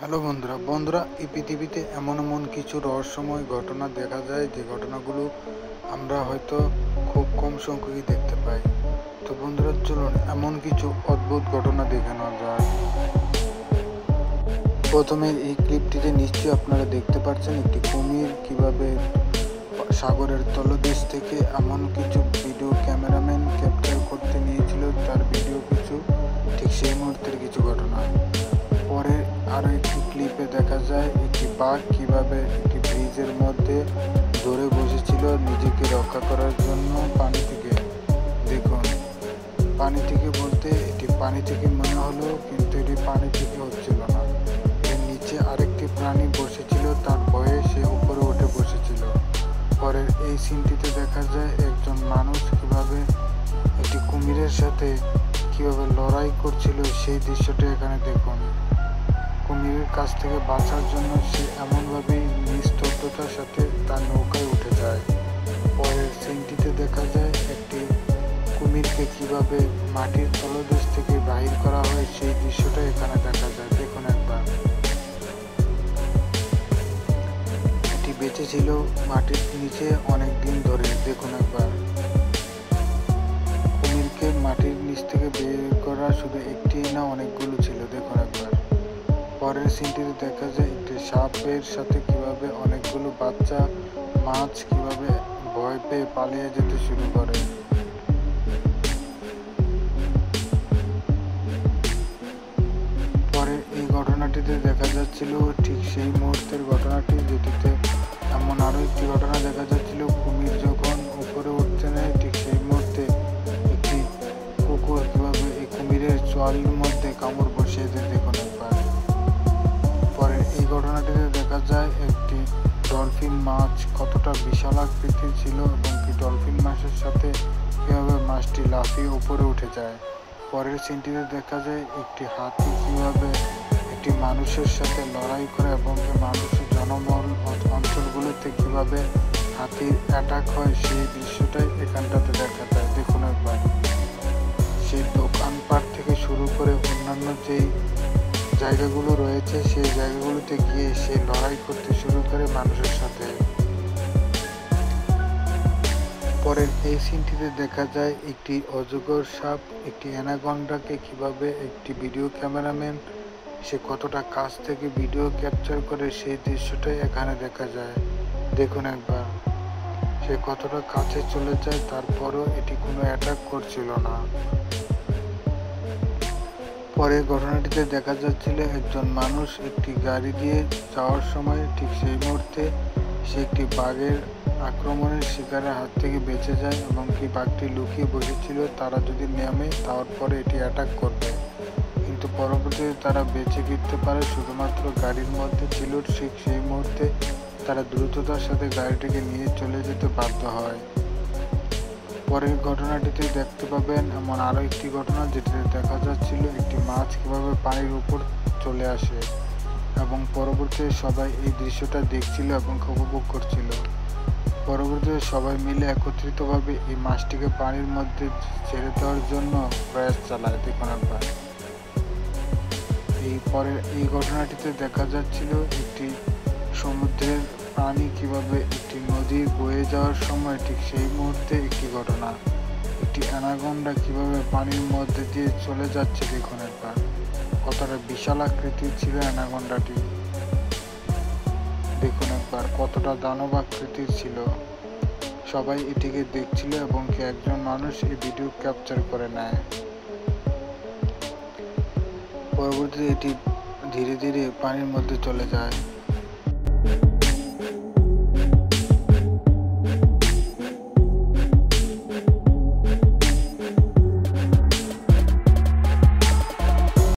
Hello বন্ধুরা বন্ধুরা এই পৃথিবীতে এমন কিছু রহস্যময় ঘটনা দেখা যায় যে ঘটনাগুলো আমরা হয়তো খুব কম সংখ্যকই দেখতে পাই। তো বন্ধুরা চলুন এমন কিছু অদ্ভুত ঘটনা দেখে নেওয়া যায়। প্রথমে এই ক্লিপটিতে নিশ্চয়ই আপনারা দেখতে পাচ্ছেন একটি কুমির কিভাবে সাগরের তলদেশ থেকে এমন কিছু ভিডিও ক্যামেরাম্যান ক্যাপচার করতে নিয়েছিল, তার ভিডিও কিছু ঠিক সেই মুহূর্তের কিছু ঘটনা। পরে আরও একটি ক্লিপে দেখা যায় একটি বাঘ কিভাবে একটি ব্রিজের মধ্যে ধরে বসেছিল নিজেকে রক্ষা করার জন্য পানি থেকে। দেখুন, পানি থেকে বলতে এটি পানি থেকে মনে হলো, কিন্তু এটি পানি থেকে হচ্ছিল না। এর নিচে আরেকটি প্রাণী বসেছিল, তার ভয়ে সে উপরে উঠে বসেছিল। পরের এই সিনটিতে দেখা যায় একজন মানুষ কিভাবে একটি কুমিরের সাথে কিভাবে লড়াই করছিল, সেই দৃশ্যটি এখানে দেখুন। কুমিরের কাছ থেকে বাঁচার জন্য সে এমনভাবেই নিস্তব্ধতার সাথে তার নৌকায় উঠে যায়। পরের সিনটিতে দেখা যায় একটি কুমিরকে কিভাবে মাটির তলদেশ থেকে বাহির করা হয়, সেই দৃশ্যটা এখানে দেখা যায়। দেখুন একবার, এটি বেঁচে ছিল মাটির নিচে অনেক দিন ধরে। দেখুন একবার, কুমিরকে মাটির নিচ থেকে বের করা শুধু একটি না, অনেকগুলো ছিল। দেখুন একবার। পরের সিনটিতে দেখা যায় একটি সাপের সাথে কিভাবে অনেকগুলো বাচ্চা মাছ কিভাবে ভয় পেয়ে পালিয়ে যেতে শুরু করে। পরে এই ঘটনাটিতে দেখা যাচ্ছিল ঠিক সেই মুহূর্তের ঘটনাটি, যেটিতে এমন আরও একটি ঘটনা দেখা যাচ্ছিল। কুমির যখন উপরে উঠতে নেয়, ঠিক সেই মুহূর্তে একটি কুকুর কিভাবে এই কুমিরের চোয়ালের মধ্যে কামড় বসিয়ে দেয়। দেখুন একবার। পরের এই ঘটনাটিতে দেখা যায় একটি ডলফিন মাছ কতটা বিশাল আকৃতির ছিল এবং কি ডলফিন মাছের সাথে কীভাবে মাছটি লাফিয়ে উপরে উঠে যায়। পরের সিনটিতে দেখা যায় একটি হাতি কীভাবে একটি মানুষের সাথে লড়াই করে এবং মানুষের জনবহুল অঞ্চলগুলোতে কীভাবে হাতির অ্যাটাক হয়, সেই দৃশ্যটাই এখানটাতে দেখা যায়। দেখুন একবার। সেই দোকানপাট থেকে শুরু করে অন্যান্য যেই জায়গাগুলো রয়েছে, সেই জায়গাগুলোতে গিয়ে সে লড়াই করতে শুরু করে মানুষের সাথে। পরের এই সিনটিতে দেখা যায় একটি অজগর সাপ একটি অ্যানাকন্ডাকে কিভাবে একটি ভিডিও ক্যামেরাম্যান সে কতটা কাছ থেকে ভিডিও ক্যাপচার করে, সেই দৃশ্যটাই এখানে দেখা যায়। দেখুন একবার, সে কতটা কাছে চলে যায়, তারপরও এটি কোনো অ্যাটাক করছিল না। পরের ঘটনাটিতে দেখা যাচ্ছিল একজন মানুষ একটি গাড়ি দিয়ে যাওয়ার সময় ঠিক সেই মুহূর্তে সে একটি বাঘের আক্রমণের শিকারের হাত থেকে বেঁচে যায় এবং কি বাঘটি লুকিয়ে বসেছিল, তারা যদি নেমে তারপরে এটি অ্যাটাক করবে, কিন্তু পরবর্তীতে তারা বেঁচে ফিরতে পারে শুধুমাত্র গাড়ির মধ্যে ছিল। ঠিক সেই মুহূর্তে তারা দ্রুততার সাথে গাড়িটিকে নিয়ে চলে যেতে বাধ্য হয়। পরের ঘটনাটিতে দেখতে পাবেন এমন আরও একটি ঘটনা, যেটিতে দেখা যাচ্ছিল একটি মাছ কিভাবে পানির উপর চলে আসে এবং পরবর্তীতে সবাই এই দৃশ্যটা দেখছিল এবং উপভোগ করছিল। পরবর্তীতে সবাই মিলে একত্রিতভাবে এই মাছটিকে পানির মধ্যে ছেড়ে দেওয়ার জন্য প্রয়াস চালায়। দেখুন একবার। এই ঘটনাটিতে দেখা যাচ্ছিল একটি সমুদ্রের প্রাণী কিভাবে একটি নদীর বয়ে যাওয়ার সময় ঠিক সেই মুহূর্তে একটি ঘটনা, একটি অ্যানাকন্ডা কিভাবে পানির মধ্যে দিয়ে চলে যাচ্ছে। দেখুন একবার, কতটা বিশাল আকৃতির ছিল অ্যানাকন্ডাটি। দেখুন একবার, কতটা দানব আকৃতির ছিল। সবাই এটিকে দেখছিল এবং একজন মানুষ এই ভিডিও ক্যাপচার করে নেয়। পরবর্তীতে এটি ধীরে ধীরে পানির মধ্যে চলে যায়।